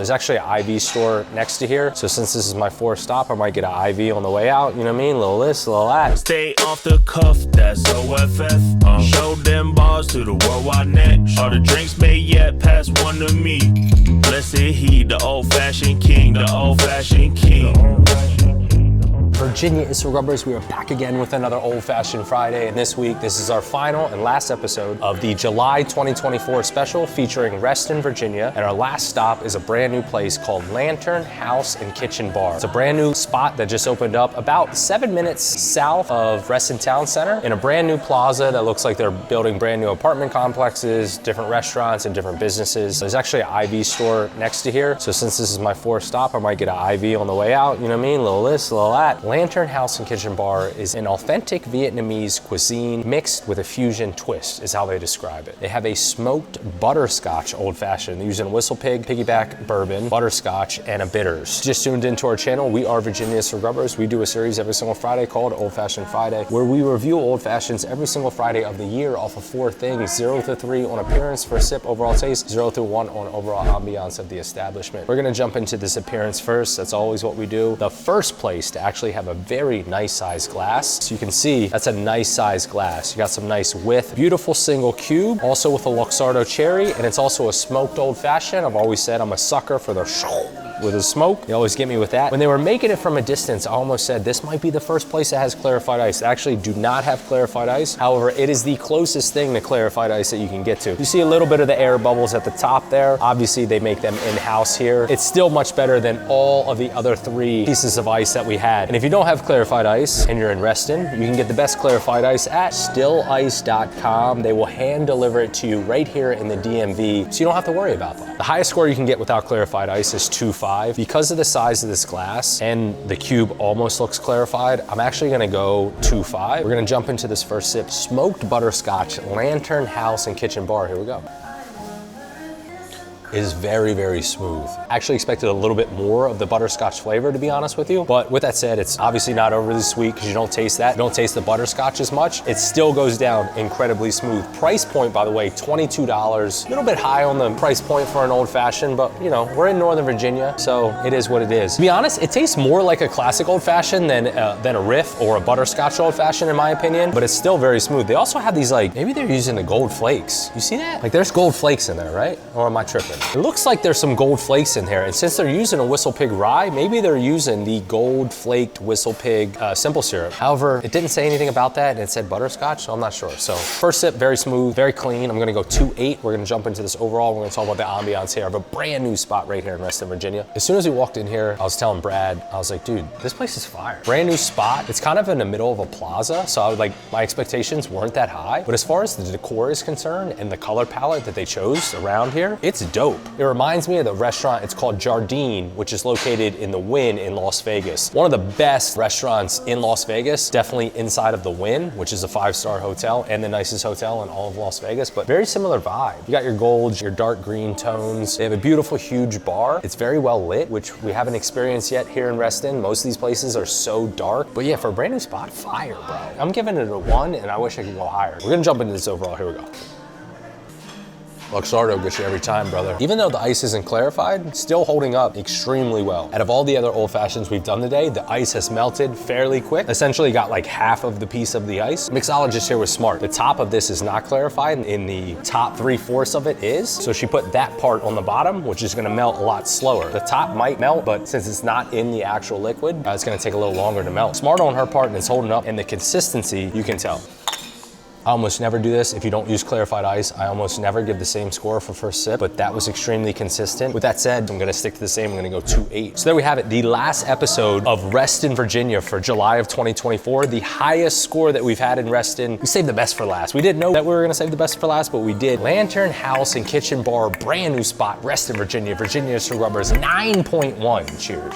There's actually an IV store next to here. So since this is my fourth stop, I might get an IV on the way out. You know what I mean? Little this, little that. Stay off the cuff, that's OFF. Show them bars to the worldwide net. All the drinks made yet, pass one to me. Blessed he, the old-fashioned king, the old-fashioned king. Virginia is for Grubbers. We are back again with another Old Fashioned Friday, and this week, this is our final and last episode of the July 2024 special featuring Reston, Virginia, and our last stop is a brand new place called Lantern House and Kitchen Bar. It's a brand new spot that just opened up about 7 minutes south of Reston Town Center in a brand new plaza that looks like they're building brand new apartment complexes, different restaurants, and different businesses. There's actually an IV store next to here, so since this is my fourth stop, I might get an IV on the way out, you know what I mean? Little this, little that. Lantern House and Kitchen Bar is an authentic Vietnamese cuisine mixed with a fusion twist, is how they describe it. They have a smoked butterscotch old fashioned. They're using Whistle Pig, piggyback bourbon, butterscotch, and a bitters. Just tuned into our channel. We are Virginia's for Grubbers. We do a series every single Friday called Old Fashioned Friday, where we review old fashions every single Friday of the year off of 4 things: 0 to 3 on appearance, first sip, overall taste, 0 to 1 on overall ambiance of the establishment. We're gonna jump into this appearance first. That's always what we do. The first place to actually have a very nice size glass. So you can see that's a nice size glass. You got some nice width, beautiful single cube, also with a Luxardo cherry, and it's also a smoked old fashioned. I've always said I'm a sucker for the with the smoke. They always get me with that. When they were making it from a distance, I almost said this might be the first place that has clarified ice. They actually do not have clarified ice. However, it is the closest thing to clarified ice that you can get to. You see a little bit of the air bubbles at the top there. Obviously, they make them in-house here. It's still much better than all of the other 3 pieces of ice that we had. And if you don't have clarified ice and you're in Reston, you can get the best clarified ice at stillice.com. They will hand deliver it to you right here in the DMV, so you don't have to worry about that. The highest score you can get without clarified ice is 2.5. Because of the size of this glass and the cube almost looks clarified, I'm actually gonna go 2.5. We're gonna jump into this first sip. Smoked butterscotch, Lantern House and Kitchen Bar. Here we go. Is very, very smooth. I actually expected a little bit more of the butterscotch flavor, to be honest with you. But with that said, it's obviously not overly sweet because you don't taste that. You don't taste the butterscotch as much. It still goes down incredibly smooth. Price point, by the way, $22. A little bit high on the price point for an old fashioned, but you know, we're in Northern Virginia, so it is what it is. To be honest, it tastes more like a classic old fashioned than a Riff or a butterscotch old fashioned, in my opinion, but it's still very smooth. They also have these, like, maybe they're using the gold flakes. You see that? Like, there's gold flakes in there, right? Or am I tripping? It looks like there's some gold flakes in here, and since they're using a Whistle Pig rye, maybe they're using the gold flaked Whistle Pig simple syrup. However, it didn't say anything about that, and it said butterscotch, so I'm not sure. So first sip, very smooth, very clean. I'm gonna go 2.8. We're gonna jump into this overall. We're gonna talk about the ambiance here of a brand new spot right here in Reston, Virginia. As soon as we walked in here, I was telling Brad, I was like, dude, this place is fire. Brand new spot. It's kind of in the middle of a plaza, so I would, like, my expectations weren't that high. But as far as the decor is concerned and the color palette that they chose around here, it's dope. It reminds me of the restaurant, it's called Jardine, which is located in the Wynn in Las Vegas. One of the best restaurants in Las Vegas, definitely inside of the Wynn, which is a 5-star hotel and the nicest hotel in all of Las Vegas, but very similar vibe. You got your golds, your dark green tones. They have a beautiful, huge bar. It's very well lit, which we haven't experienced yet here in Reston. Most of these places are so dark, but yeah, for a brand new spot, fire, bro. I'm giving it a 1, and I wish I could go higher. We're gonna jump into this overall, here we go. Luxardo gets you every time, brother. Even though the ice isn't clarified, still holding up extremely well. Out of all the other old fashions we've done today, the ice has melted fairly quick. Essentially got like half of the piece of the ice. Mixologist here was smart. The top of this is not clarified. In the top 3/4 of it is. So she put that part on the bottom, which is gonna melt a lot slower. The top might melt, but since it's not in the actual liquid, it's gonna take a little longer to melt. Smart on her part, and it's holding up, and the consistency, you can tell. I almost never do this if you don't use clarified ice. I almost never give the same score for first sip, but that was extremely consistent. With that said, I'm gonna stick to the same. I'm gonna go 2.8. So there we have it, the last episode of Reston, Virginia for July of 2024. The highest score that we've had in Reston. We saved the best for last. We didn't know that we were gonna save the best for last, but we did. Lantern House and Kitchen Bar, brand new spot, Reston, Virginia. Virginia's for Grubbers, 9.1. Cheers.